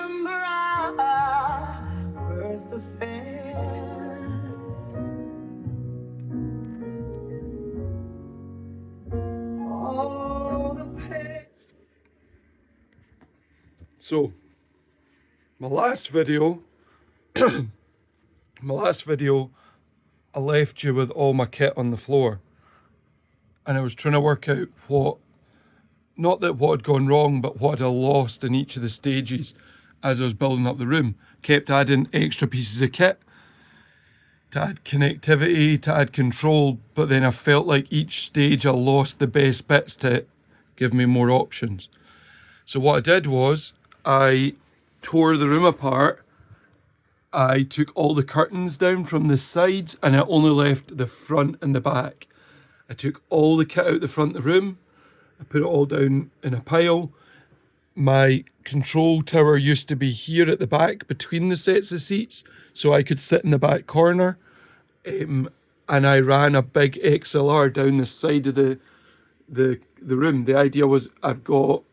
remember our first affair. All the pain. So, my last video, I left you with all my kit on the floor, and I was trying to work out what had gone wrong, but what I lost in each of the stages as I was building up the room. Kept adding extra pieces of kit to add connectivity, to add control, but then I felt like each stage I lost the best bits to give me more options. So what I did was I tore the room apart. I took all the curtains down from the sides and I only left the front and the back. I took all the kit out the front of the room. I put it all down in a pile. My control tower used to be here at the back between the sets of seats, so I could sit in the back corner. And I ran a big XLR down the side of the room. The idea was I've got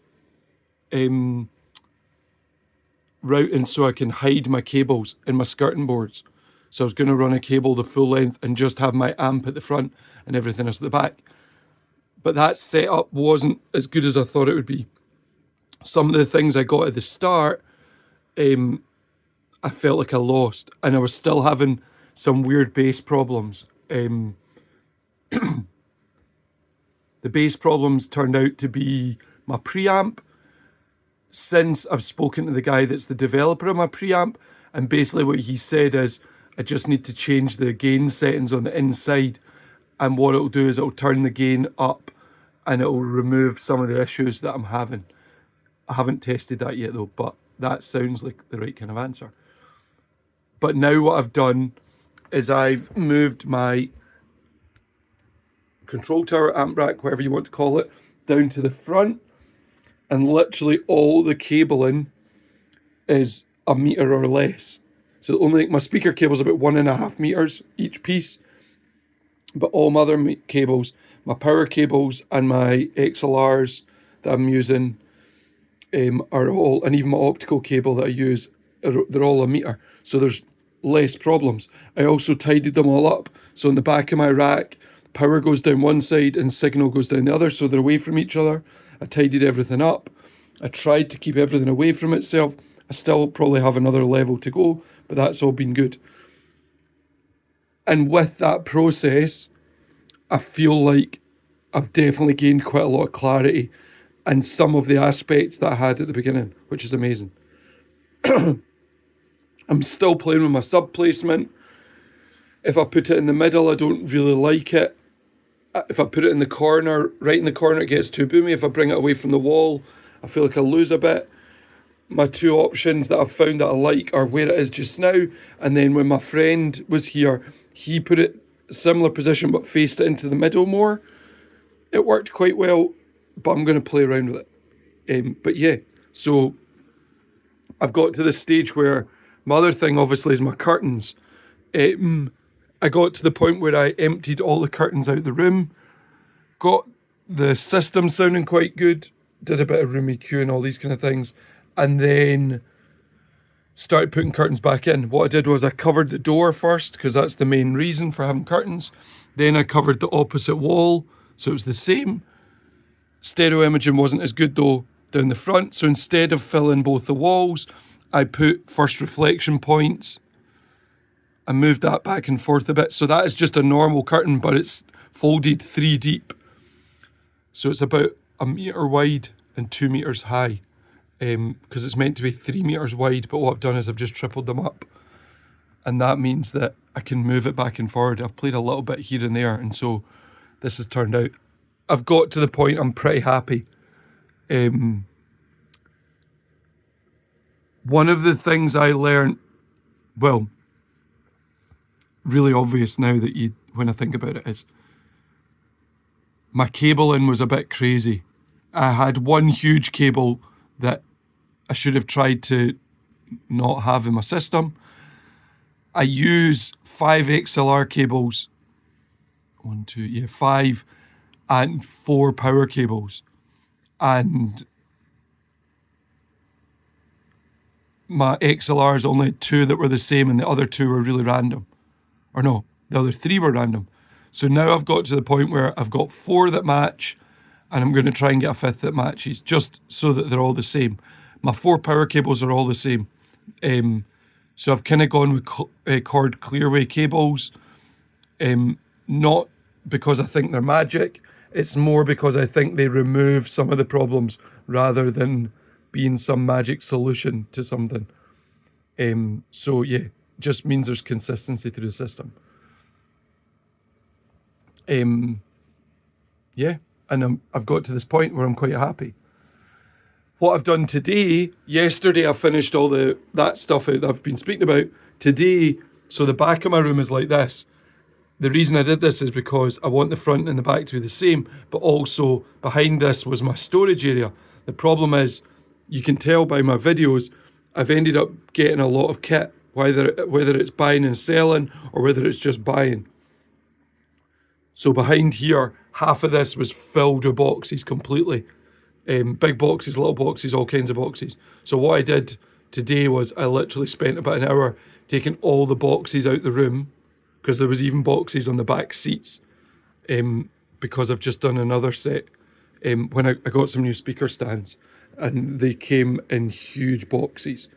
routing so I can hide my cables in my skirting boards. So I was going to run a cable the full length and just have my amp at the front and everything else at the back. But that setup wasn't as good as I thought it would be. Some of the things I got at the start, I felt like I lost, and I was still having some weird bass problems. The bass problems turned out to be my preamp. Since I've spoken to the guy that's the developer of my preamp, and basically what he said is I just need to change the gain settings on the inside, and what it'll do is it'll turn the gain up and it'll remove some of the issues that I'm having. I haven't tested that yet though, but that sounds like the right kind of answer. But now what I've done is I've moved my control tower, amp rack, whatever you want to call it, down to the front, and literally all the cabling is a meter or less. So only my speaker cable's about 1.5 meters each piece, but all my other cables, my power cables and my XLRs that I'm using are all, and even my optical cable that I use, they're all a meter. So there's less problems. I also tidied them all up. So in the back of my rack, power goes down one side and signal goes down the other, so they're away from each other. I tidied everything up. I tried to keep everything away from itself. I still probably have another level to go, but that's all been good. And with that process, I feel like I've definitely gained quite a lot of clarity and some of the aspects that I had at the beginning, which is amazing. I'm still playing with my sub placement. If I put it in the middle, I don't really like it. If I put it in the corner, right in the corner, it gets too boomy. If I bring it away from the wall, I feel like I lose a bit. My two options that I've found that I like are where it is just now, and then when my friend was here, he put it similar position but faced it into the middle more. It worked quite well, but I'm going to play around with it. But yeah, so I've got to the stage where my other thing obviously is my curtains. I got to the point where I emptied all the curtains out the room, got the system sounding quite good, did a bit of room EQ and all these kind of things, and then started putting curtains back in. What I did was I covered the door first, because that's the main reason for having curtains. Then I covered the opposite wall, so it was the same. Stereo imaging wasn't as good though down the front, so instead of filling both the walls, I put first reflection points. I moved that back and forth a bit, so that is just a normal curtain, but it's folded 3 deep. So it's about 1 meter wide and 2 meters high, because it's meant to be 3 meters wide, but what I've done is I've just tripled them up, and that means that I can move it back and forward. I've played a little bit here and there, and so this has turned out. I've got to the point I'm pretty happy. One of the things I learned, well, really obvious now that when I think about it, is my cabling was a bit crazy. I had one huge cable that I should have tried to not have in my system. I use 5 XLR cables, 5, and 4 power cables. And my XLRs only had 2 that were the same and the other 2 were really random. Or no, the other 3 were random. So now I've got to the point where I've got 4 that match, and I'm going to try and get a 5th that matches, just so that they're all the same. My 4 power cables are all the same. So I've kind of gone with cord clearway cables, not because I think they're magic, it's more because I think they remove some of the problems rather than being some magic solution to something. So yeah, just means there's consistency through the system. Yeah, and I've got to this point where I'm quite happy. What I've done today, yesterday I finished all that stuff out that I've been speaking about. Today, so the back of my room is like this. The reason I did this is because I want the front and the back to be the same, but also behind this was my storage area. The problem is, you can tell by my videos, I've ended up getting a lot of kit, whether it's buying and selling or whether it's just buying. So behind here, half of this was filled with boxes completely. Big boxes, little boxes, all kinds of boxes. So what I did today was I literally spent about an hour taking all the boxes out the room, because there was even boxes on the back seats, because I've just done another set. When I got some new speaker stands, and they came in huge boxes.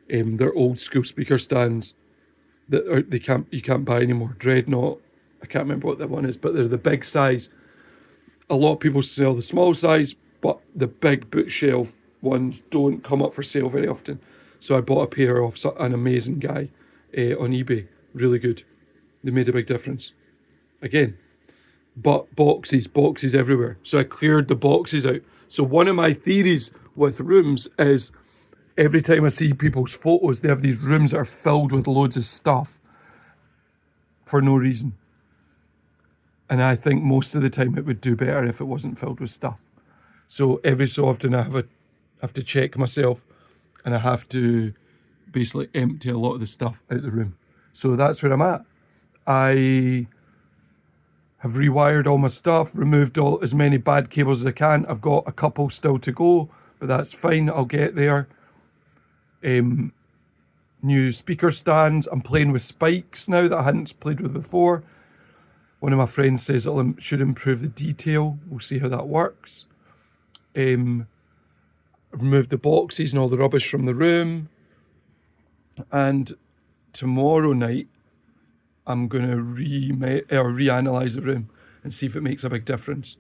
They're old school speaker stands that you can't buy anymore. Dreadnought, I can't remember what that one is, but they're the big size. A lot of people sell the small size, but the big bookshelf ones don't come up for sale very often. So I bought a pair off an amazing guy on eBay. Really good. They made a big difference. Again, but boxes everywhere. So I cleared the boxes out. So one of my theories with rooms is every time I see people's photos, they have these rooms that are filled with loads of stuff for no reason. And I think most of the time it would do better if it wasn't filled with stuff. So every so often I have to check myself, and I have to basically empty a lot of the stuff out the room. So that's where I'm at. I have rewired all my stuff, removed as many bad cables as I can. I've got a couple still to go, but that's fine, I'll get there. New speaker stands. I'm playing with spikes now that I hadn't played with before. One of my friends says it should improve the detail. We'll see how that works. I've removed the boxes and all the rubbish from the room. And tomorrow night, I'm going to reanalyze the room and see if it makes a big difference.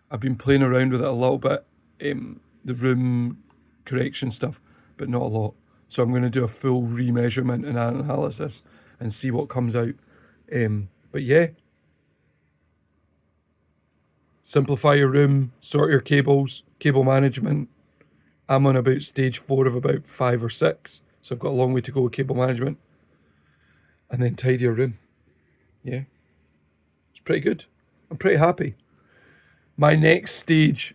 I've been playing around with it a little bit, the room correction stuff, but not a lot. So I'm going to do a full remeasurement and analysis and see what comes out. But yeah, simplify your room, sort your cables, cable management. I'm on about stage 4 of about 5 or 6, so I've got a long way to go with cable management. And then tidy your room. Yeah, it's pretty good. I'm pretty happy. My next stage,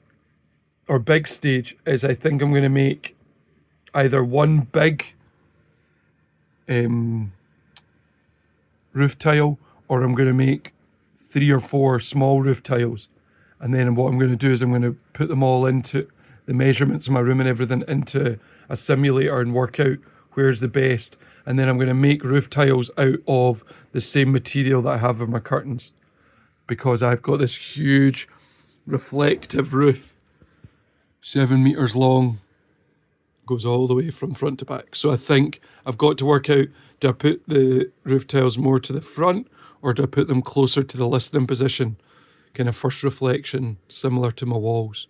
or big stage, is I think I'm going to make either one big roof tile, or I'm going to make 3 or 4 small roof tiles. And then what I'm going to do is I'm going to put them all into the measurements of my room and everything into a simulator and work out where's the best. And then I'm going to make roof tiles out of the same material that I have in my curtains, because I've got this huge reflective roof, 7 meters long, goes all the way from front to back. So I think I've got to work out, do I put the roof tiles more to the front, or do I put them closer to the listening position, kind of first reflection, similar to my walls?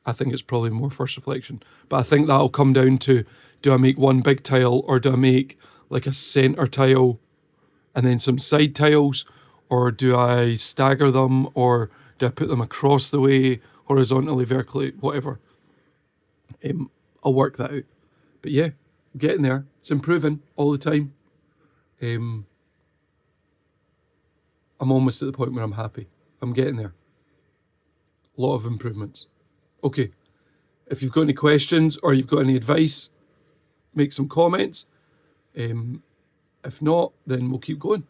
I think it's probably more first reflection, but I think that'll come down to, do I make one big tile, or do I make like a center tile and then some side tiles, or do I stagger them, or do I put them across the way, horizontally, vertically, whatever. I'll work that out. But yeah, I'm getting there. It's improving all the time. I'm almost at the point where I'm happy. I'm getting there. A lot of improvements. Okay, if you've got any questions or you've got any advice, make some comments. If not, then we'll keep going.